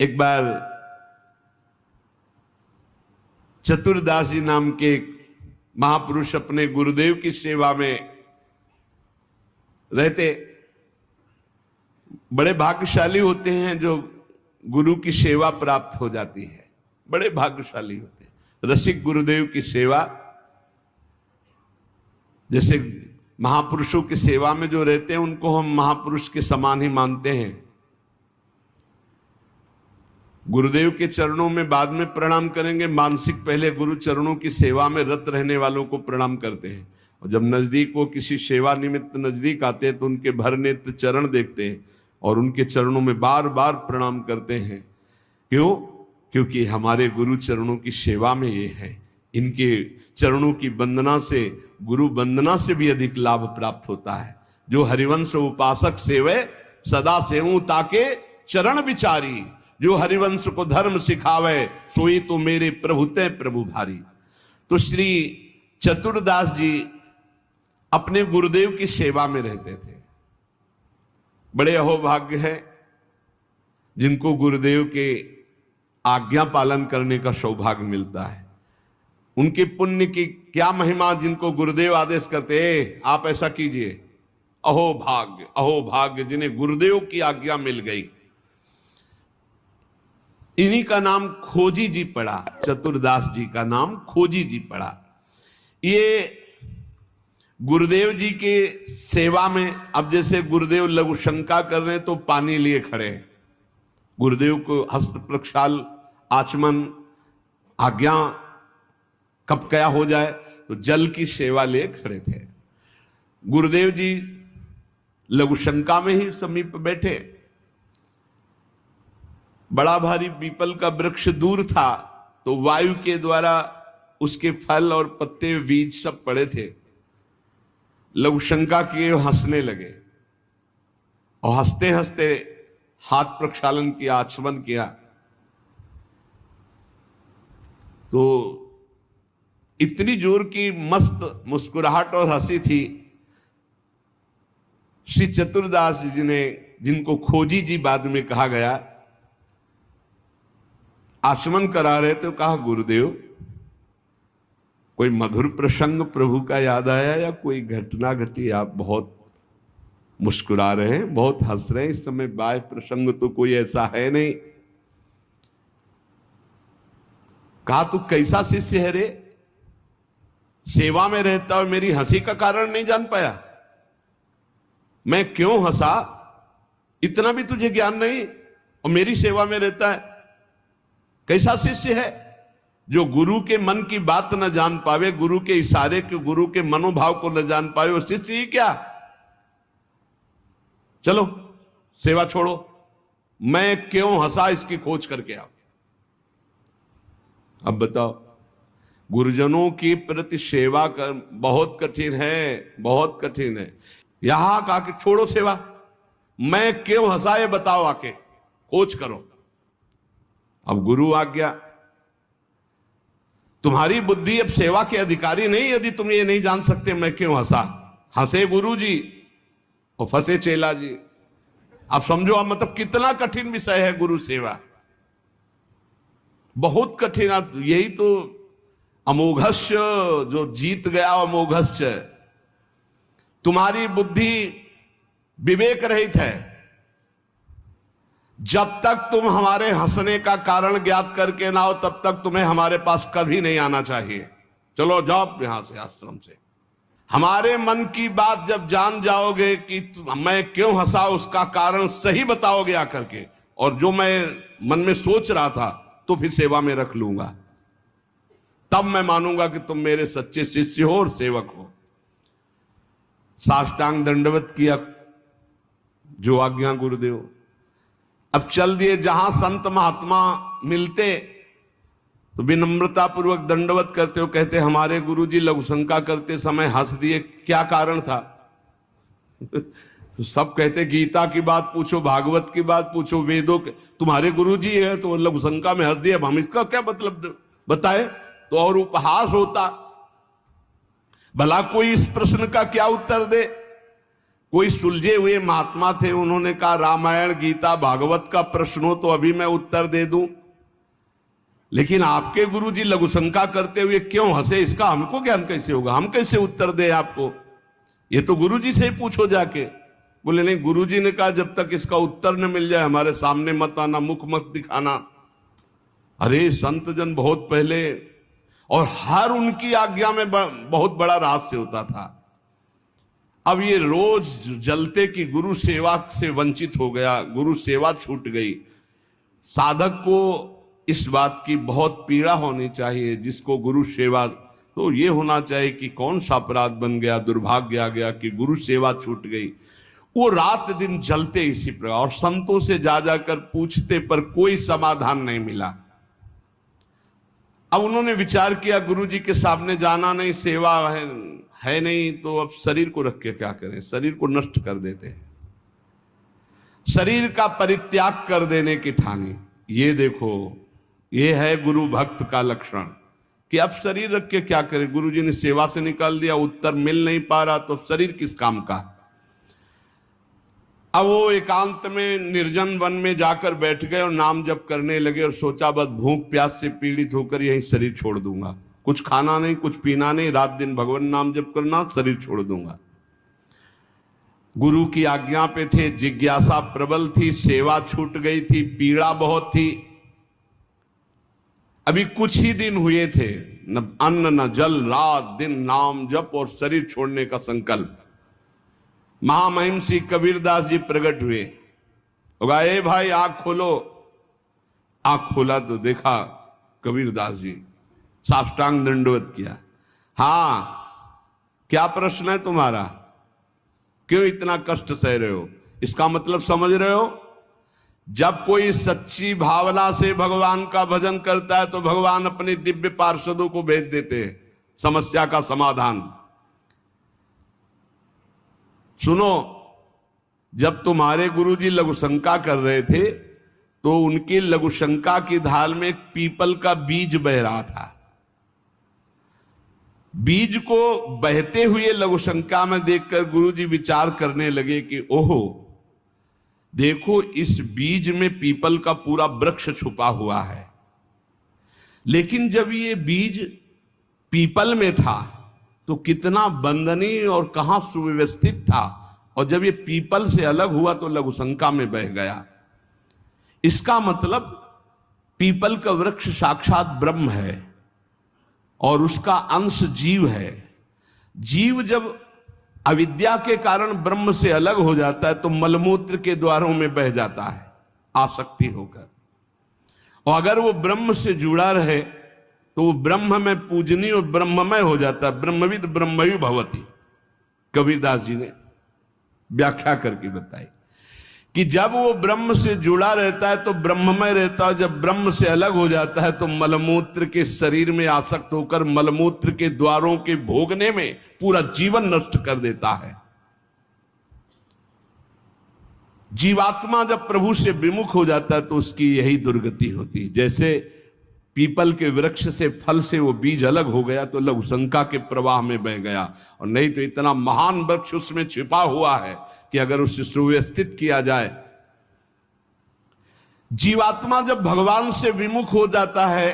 एक बार चतुरदास जी नाम के एक महापुरुष अपने गुरुदेव की सेवा में रहते। बड़े भाग्यशाली होते हैं जो गुरु की सेवा प्राप्त हो जाती है, बड़े भाग्यशाली होते हैं। रसिक गुरुदेव की सेवा, जैसे महापुरुषों की सेवा में जो रहते हैं उनको हम महापुरुष के समान ही मानते हैं। गुरुदेव के चरणों में बाद में प्रणाम करेंगे, मानसिक पहले गुरु चरणों की सेवा में रत रहने वालों को प्रणाम करते हैं। और जब नजदीक वो किसी सेवा निमित्त नजदीक आते हैं तो उनके भर नेत्र चरण देखते हैं और उनके चरणों में बार बार प्रणाम करते हैं। क्यों? क्योंकि हमारे गुरु चरणों की सेवा में ये है। इनके चरणों की वंदना से, गुरु वंदना से भी अधिक लाभ प्राप्त होता है। जो हरिवंश उपासक सेवे सदा सेवूं ताके चरण विचारी, जो हरिवंश को धर्म सिखावे सोई तो मेरे प्रभु ते प्रभु भारी। तो श्री चतुरदास जी अपने गुरुदेव की सेवा में रहते थे। बड़े अहोभाग्य है जिनको गुरुदेव के आज्ञा पालन करने का सौभाग्य मिलता है। उनके पुण्य की क्या महिमा, जिनको गुरुदेव आदेश करते हैं आप ऐसा कीजिए, अहोभाग्य जिन्हें गुरुदेव की आज्ञा मिल गई। इन्हीं का नाम खोजी जी पड़ा, चतुरदास जी का नाम खोजी जी पड़ा। ये गुरुदेव जी के सेवा में, अब जैसे गुरुदेव लघु शंका कर रहे तो पानी लिए खड़े, गुरुदेव को हस्त प्रक्षाल आचमन आज्ञा कब क्या हो जाए तो जल की सेवा लिए खड़े थे। गुरुदेव जी लघु शंका में ही समीप बैठे। बड़ा भारी पीपल का वृक्ष दूर था तो वायु के द्वारा उसके फल और पत्ते बीज सब पड़े थे। लघु शंका किए, हंसने लगे और हंसते हंसते हाथ प्रक्षालन किया, आचमन किया। तो इतनी जोर की मस्त मुस्कुराहट और हंसी थी। श्री चतुरदास जी ने, जिनको खोजी जी बाद में कहा गया, आचमन करा रहे तो कहा, गुरुदेव कोई मधुर प्रसंग प्रभु का याद आया या कोई घटना घटी? आप बहुत मुस्कुरा रहे हैं, बहुत हंस रहे हैं, इस समय बाह्य प्रसंग तो कोई ऐसा है नहीं। कहा, तू कैसा शिष्य है रे, सेवा में रहता और मेरी हंसी का कारण नहीं जान पाया? मैं क्यों हंसा, इतना भी तुझे ज्ञान नहीं और मेरी सेवा में रहता है? कैसा शिष्य है जो गुरु के मन की बात न जान पावे, गुरु के इशारे के, गुरु के मनोभाव को न जान पावे, वो शिष्य ही क्या? चलो सेवा छोड़ो, मैं क्यों हंसा इसकी खोज करके आओ। अब बताओ, गुरुजनों की प्रति सेवा कर बहुत कठिन है, बहुत कठिन है। यहां कहा कि छोड़ो सेवा, मैं क्यों हंसा ये बताओ, आके खोज करो। अब गुरु आ गया, तुम्हारी बुद्धि अब सेवा के अधिकारी नहीं, यदि तुम ये नहीं जान सकते मैं क्यों हंसा। हंसे गुरु जी और फंसे चेला जी। आप समझो, अब मतलब कितना कठिन विषय है गुरु सेवा, बहुत कठिन। यही तो अमोघस्य, जो जीत गया अमोघस्य। तुम्हारी बुद्धि विवेक रहित है। जब तक तुम हमारे हंसने का कारण ज्ञात करके ना हो तब तक तुम्हें हमारे पास कभी नहीं आना चाहिए। चलो जाओ यहां से, आश्रम से। हमारे मन की बात जब जान जाओगे कि मैं क्यों हंसा, उसका कारण सही बताओगे आकर के, और जो मैं मन में सोच रहा था तो फिर सेवा में रख लूंगा, तब मैं मानूंगा कि तुम मेरे सच्चे शिष्य हो और सेवक हो। साष्टांग दंडवत किया, जो आज्ञा गुरुदेव। अब चल दिए, जहां संत महात्मा मिलते तो विनम्रता पूर्वक दंडवत करते हो, कहते हमारे गुरुजी लघु शंका करते समय हंस दिए, क्या कारण था? तो सब कहते गीता की बात पूछो, भागवत की बात पूछो, वेदों के, तुम्हारे गुरुजी है तो लघु शंका में हंस दिए, हम इसका क्या मतलब बताए? तो और उपहास होता। भला कोई इस प्रश्न का क्या उत्तर दे? कोई सुलझे हुए महात्मा थे, उन्होंने कहा रामायण गीता भागवत का प्रश्न हो तो अभी मैं उत्तर दे दूं, लेकिन आपके गुरुजी लघुशंका करते हुए क्यों हंसे, इसका हमको ज्ञान कैसे होगा, हम कैसे उत्तर दे आपको, ये तो गुरुजी से ही पूछो जाके। बोले नहीं, गुरुजी ने कहा जब तक इसका उत्तर न मिल जाए हमारे सामने मत आना, मुख मत दिखाना। अरे संत जन बहुत पहले, और हर उनकी आज्ञा में बहुत बड़ा रहस्य होता था। अब ये रोज जलते कि गुरु सेवा से वंचित हो गया, गुरु सेवा छूट गई। साधक को इस बात की बहुत पीड़ा होनी चाहिए, जिसको गुरु सेवा, तो ये होना चाहिए कि कौन सा अपराध बन गया, दुर्भाग्य आ गया कि गुरु सेवा छूट गई। वो रात दिन जलते इसी प्रकार, और संतों से जा जाकर पूछते पर कोई समाधान नहीं मिला। अब उन्होंने विचार किया गुरुजी के सामने जाना नहीं, सेवा है नहीं, तो अब शरीर को रख के क्या करें, शरीर को नष्ट कर देते हैं, शरीर का परित्याग कर देने की ठानी। ये देखो, ये है गुरु भक्त का लक्षण कि अब शरीर रख के क्या करें, गुरुजी ने सेवा से निकाल दिया, उत्तर मिल नहीं पा रहा, तो शरीर किस काम का। अब वो एकांत में निर्जन वन में जाकर बैठ गए और नाम जप करने लगे, और सोचा बस भूख प्यास से पीड़ित होकर यही शरीर छोड़ दूंगा, कुछ खाना नहीं, कुछ पीना नहीं, रात दिन भगवान नाम जप करना, शरीर छोड़ दूंगा। गुरु की आज्ञा पे थे, जिज्ञासा प्रबल थी, सेवा छूट गई थी, पीड़ा बहुत थी। अभी कुछ ही दिन हुए थे, न अन्न न जल, रात दिन नाम जप और शरीर छोड़ने का संकल्प। महामहिम श्री कबीरदास जी प्रकट हुए, कहा ए भाई आंख खोलो। आंख खोला तो देखा कबीरदास जी, साष्टांग दंडवत किया। हाँ, क्या प्रश्न है तुम्हारा, क्यों इतना कष्ट सह रहे हो। इसका मतलब समझ रहे हो, जब कोई सच्ची भावना से भगवान का भजन करता है तो भगवान अपने दिव्य पार्षदों को भेज देते हैं समस्या का समाधान। सुनो, जब तुम्हारे गुरुजी लघुशंका कर रहे थे तो उनकी लघुशंका की ढाल में एक पीपल का बीज बह रहा था। बीज को बहते हुए लघुशंका में देखकर गुरुजी विचार करने लगे कि ओहो, देखो इस बीज में पीपल का पूरा वृक्ष छुपा हुआ है, लेकिन जब ये बीज पीपल में था तो कितना बंदनीय और कहां सुव्यवस्थित था, और जब ये पीपल से अलग हुआ तो लघुशंका में बह गया। इसका मतलब पीपल का वृक्ष साक्षात ब्रह्म है और उसका अंश जीव है। जीव जब अविद्या के कारण ब्रह्म से अलग हो जाता है तो मलमूत्र के द्वारों में बह जाता है आसक्ति होकर, और अगर वो ब्रह्म से जुड़ा रहे तो वो ब्रह्म में पूजनीय और ब्रह्ममय हो जाता है। ब्रह्मविद ब्रह्मयु भवति, कबीरदास जी ने व्याख्या करके बताई कि जब वो ब्रह्म से जुड़ा रहता है तो ब्रह्ममय रहता है, जब ब्रह्म से अलग हो जाता है तो मलमूत्र के शरीर में आसक्त होकर मलमूत्र के द्वारों के भोगने में पूरा जीवन नष्ट कर देता है। जीवात्मा जब प्रभु से विमुख हो जाता है तो उसकी यही दुर्गति होती है। जैसे पीपल के वृक्ष से फल से वो बीज अलग हो गया तो लघुशंका के प्रवाह में बह गया, और नहीं तो इतना महान वृक्ष उसमें छिपा हुआ है कि अगर उसे सुव्यवस्थित किया जाए। जीवात्मा जब भगवान से विमुख हो जाता है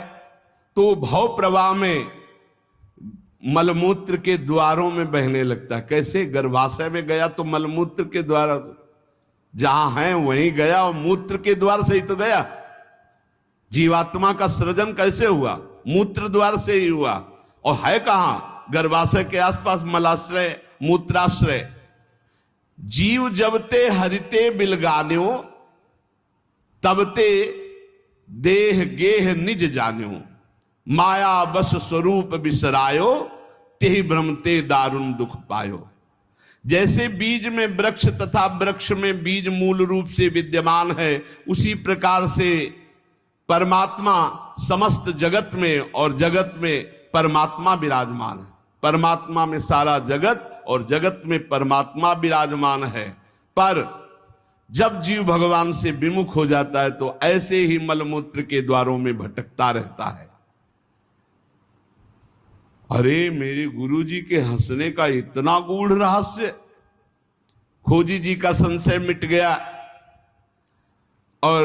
तो भव प्रवाह में मलमूत्र के द्वारों में बहने लगता है। कैसे, गर्भाशय में गया तो मलमूत्र के द्वार जहां है वहीं गया, और मूत्र के द्वार से ही तो गया। जीवात्मा का सृजन कैसे हुआ, मूत्र द्वार से ही हुआ, और है कहां, गर्भाशय के आसपास मलाश्रय मूत्राश्रय। जीव जबते हरिते बिलगान्यो तबते देह गेह निज जान्यो, माया बस स्वरूप बिसरायो तेहि भ्रमते दारुण दुख पायो। जैसे बीज में वृक्ष तथा वृक्ष में बीज मूल रूप से विद्यमान है, उसी प्रकार से परमात्मा समस्त जगत में और जगत में परमात्मा विराजमान है। परमात्मा में सारा जगत और जगत में परमात्मा विराजमान है। पर जब जीव भगवान से विमुख हो जाता है तो ऐसे ही मलमूत्र के द्वारों में भटकता रहता है। अरे मेरे गुरुजी के हंसने का इतना गूढ़ रहस्य, खोजी जी का संशय मिट गया और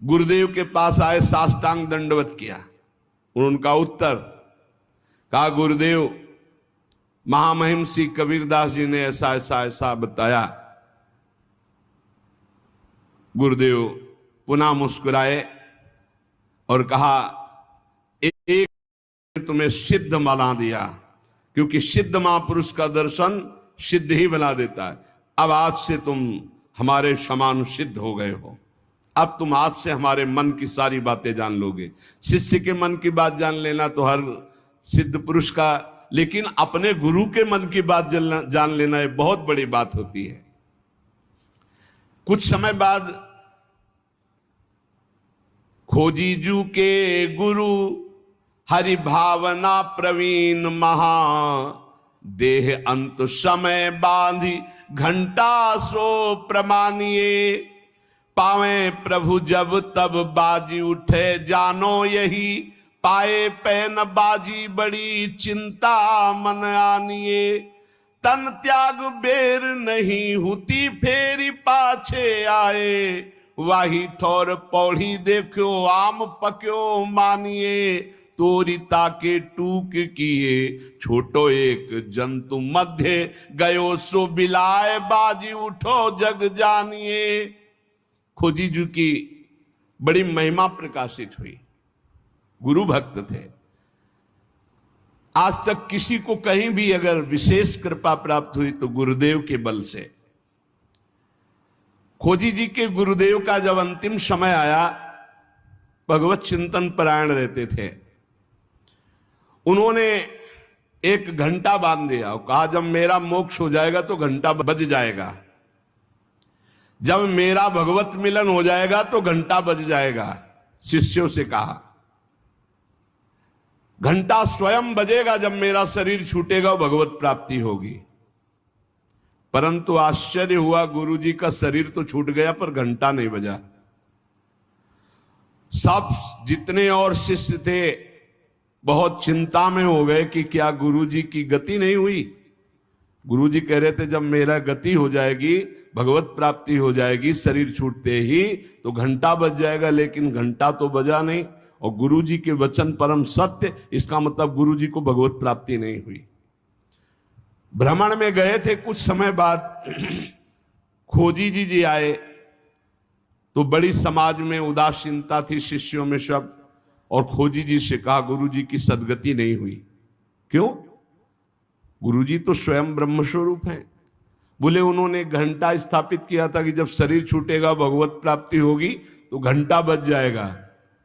गुरुदेव के पास आए, साष्टांग दंडवत किया। उनका उत्तर कहा, गुरुदेव महामहिम श्री कबीरदास जी ने ऐसा ऐसा ऐसा बताया। गुरुदेव पुनः मुस्कुराए और कहा, एक तुम्हें सिद्ध बना दिया, क्योंकि सिद्ध महापुरुष का दर्शन सिद्ध ही बना देता है। अब आज से तुम हमारे समान सिद्ध हो गए हो। अब तुम आज से हमारे मन की सारी बातें जान लोगे। शिष्य के मन की बात जान लेना तो हर सिद्ध पुरुष का, लेकिन अपने गुरु के मन की बात जान लेना ये बहुत बड़ी बात होती है। कुछ समय बाद खोजी जू के गुरु हरि भावना प्रवीण महा, देह अंत समय बांधी घंटा सो प्रमानिए, पावे प्रभु जब तब बाजी उठे जानो यही, पाए पैन बाजी बड़ी चिंता मन आनिए, तन त्याग बेर नहीं हुती फेरी पाछे आए, वाही ठोर पौड़ी देखो आम पक्यो मानिए, तोरी ताके टूक किए छोटो एक जंतु मध्य गयो सो बिलाए, बाजी उठो जग जानिए। खोजी जी की बड़ी महिमा प्रकाशित हुई। गुरु भक्त थे। आज तक किसी को कहीं भी अगर विशेष कृपा प्राप्त हुई तो गुरुदेव के बल से। खोजी जी के गुरुदेव का जब अंतिम समय आया, भगवत चिंतन परायण रहते थे, उन्होंने एक घंटा बांध दिया और कहा, जब मेरा मोक्ष हो जाएगा तो घंटा बज जाएगा, जब मेरा भगवत मिलन हो जाएगा तो घंटा बज जाएगा। शिष्यों से कहा, घंटा स्वयं बजेगा जब मेरा शरीर छूटेगा, भगवत प्राप्ति होगी। परंतु आश्चर्य हुआ, गुरु जी का शरीर तो छूट गया पर घंटा नहीं बजा। सब जितने और शिष्य थे बहुत चिंता में हो गए कि क्या गुरु जी की गति नहीं हुई। गुरु जी कह रहे थे, जब मेरा गति हो जाएगी, भगवत प्राप्ति हो जाएगी, शरीर छूटते ही तो घंटा बज जाएगा, लेकिन घंटा तो बजा नहीं। और गुरु जी के वचन परम सत्य, इसका मतलब गुरु जी को भगवत प्राप्ति नहीं हुई। भ्रमण में गए थे, कुछ समय बाद खोजी जी आए तो बड़ी समाज में उदासीनता थी शिष्यों में सब, और खोजी जी से कहा, गुरु जी की सदगति नहीं हुई। क्यों? गुरु जी तो स्वयं ब्रह्म स्वरूप हैं। बोले, उन्होंने घंटा स्थापित किया था कि जब शरीर छूटेगा भगवत प्राप्ति होगी तो घंटा बज जाएगा।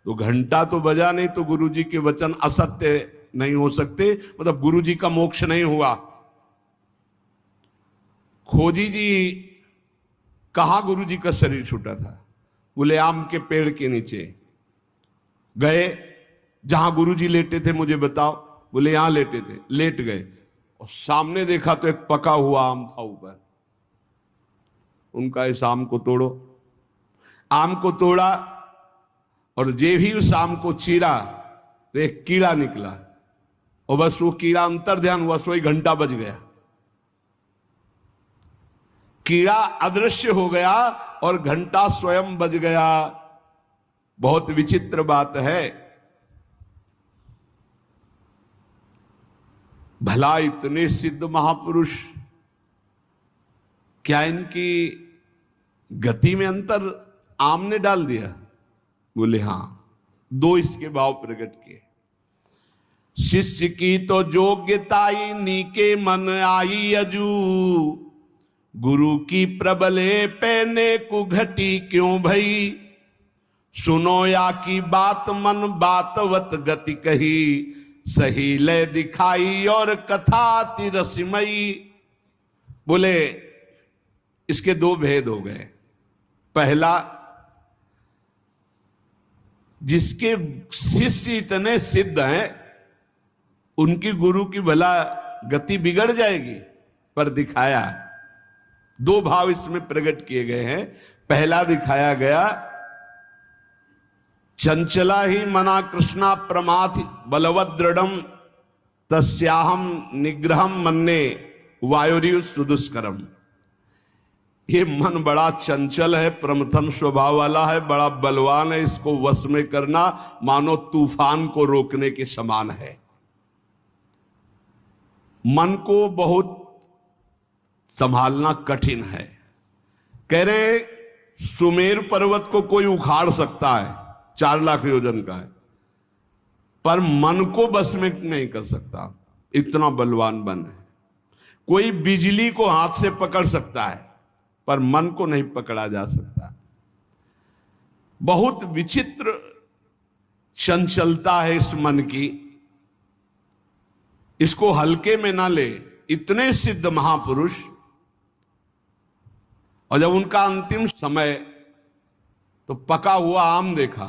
तो घंटा तो बजा नहीं, तो गुरु जी के वचन असत्य नहीं हो सकते, मतलब गुरु जी का मोक्ष नहीं हुआ। खोजी जी कहाँ गुरु जी का शरीर छूटा था? बोले, आम के पेड़ के नीचे गए, जहां गुरु जी लेटे थे मुझे बताओ। बोले, यहां लेटे थे। लेट गए और सामने देखा तो एक पका हुआ आम था ऊपर। उनका इस आम को तोड़ो। आम को तोड़ा और जे भी उस आम को चीरा तो एक कीड़ा निकला, और बस वो कीड़ा अंतर ध्यान हुआ, सोई घंटा बज गया। कीड़ा अदृश्य हो गया और घंटा स्वयं बज गया। बहुत विचित्र बात है। भला इतने सिद्ध महापुरुष, क्या इनकी गति में अंतर आम ने डाल दिया? बोले, हां। दो इसके भाव प्रकट किए। शिष्य की तो योग्यताई नीके मन आई अजू, गुरु की प्रबले पैने को घटी क्यों भई, सुनो या की बात मन बातवत गति कही, सही ले दिखाई और कथा तिरसमयी। बोले, इसके दो भेद हो गए। पहला, जिसके शिष्य इतने सिद्ध हैं उनकी गुरु की भला गति बिगड़ जाएगी, पर दिखाया दो भाव इसमें प्रकट किए गए हैं। पहला दिखाया गया, चंचला ही मना कृष्णा प्रमाथि बलवद दृढ़म तस्याहम निग्रहम मन्ने वायुरिव सुदुष्करम। ये मन बड़ा चंचल है, प्रमथन स्वभाव वाला है, बड़ा बलवान है, इसको वश में करना मानो तूफान को रोकने के समान है। मन को बहुत संभालना कठिन है। कह रहे सुमेर पर्वत को कोई उखाड़ सकता है, 4 लाख योजन का है, पर मन को बस में नहीं कर सकता, इतना बलवान मन है। कोई बिजली को हाथ से पकड़ सकता है, पर मन को नहीं पकड़ा जा सकता। बहुत विचित्र चंचलता है इस मन की, इसको हल्के में ना ले। इतने सिद्ध महापुरुष, और जब उनका अंतिम समय तो पका हुआ आम देखा,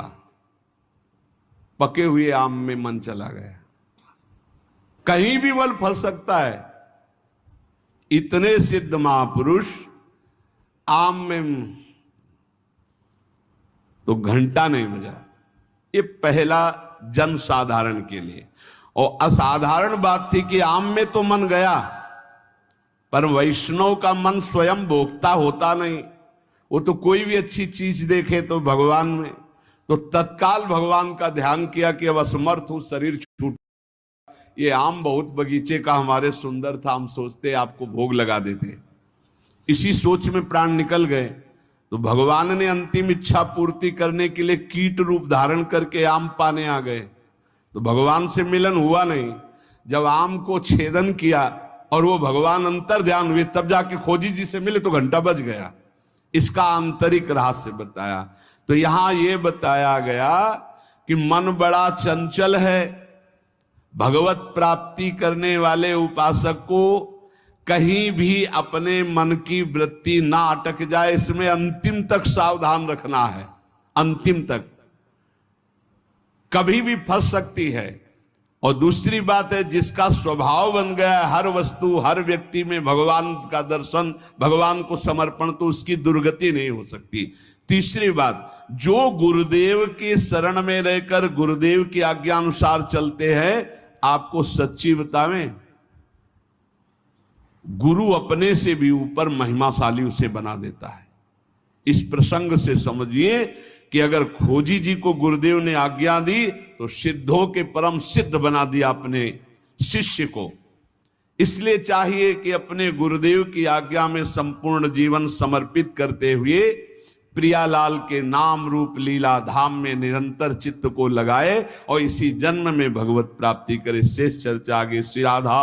पके हुए आम में मन चला गया। कहीं भी फल फल सकता है। इतने सिद्ध महापुरुष आम में तो घंटा नहीं बजा। ये पहला जन साधारण के लिए। और असाधारण बात थी कि आम में तो मन गया, पर वैष्णव का मन स्वयं भोक्ता होता नहीं। वो तो कोई भी अच्छी चीज देखे तो भगवान में, तो तत्काल भगवान का ध्यान किया कि अब असमर्थ हूं, शरीर छूट, ये आम बहुत बगीचे का हमारे सुंदर था, हम सोचते आपको भोग लगा देते। इसी सोच में प्राण निकल गए। तो भगवान ने अंतिम इच्छा पूर्ति करने के लिए कीट रूप धारण करके आम पाने आ गए। तो भगवान से मिलन हुआ नहीं। जब आम को छेदन किया और वो भगवान अंतर ध्यान हुए, तब जाके खोजी जी से मिले तो घंटा बज गया। इसका आंतरिक रहस्य बताया। तो यहां ये बताया गया कि मन बड़ा चंचल है। भगवत प्राप्ति करने वाले उपासक को कहीं भी अपने मन की वृत्ति ना अटक जाए, इसमें अंतिम तक सावधान रखना है। अंतिम तक कभी भी फंस सकती है। और दूसरी बात है, जिसका स्वभाव बन गया है हर वस्तु हर व्यक्ति में भगवान का दर्शन, भगवान को समर्पण, तो उसकी दुर्गति नहीं हो सकती। तीसरी बात, जो गुरुदेव के शरण में रहकर गुरुदेव की आज्ञा अनुसार चलते हैं, आपको सच्ची बतावें, गुरु अपने से भी ऊपर महिमाशाली उसे बना देता है। इस प्रसंग से समझिए कि अगर खोजी जी को गुरुदेव ने आज्ञा दी तो सिद्धों के परम सिद्ध बना दिया अपने शिष्य को। इसलिए चाहिए कि अपने गुरुदेव की आज्ञा में संपूर्ण जीवन समर्पित करते हुए प्रियालाल के नाम रूप लीला धाम में निरंतर चित्त को लगाए और इसी जन्म में भगवत प्राप्ति करे। शेष चर्चा आगे। श्री राधा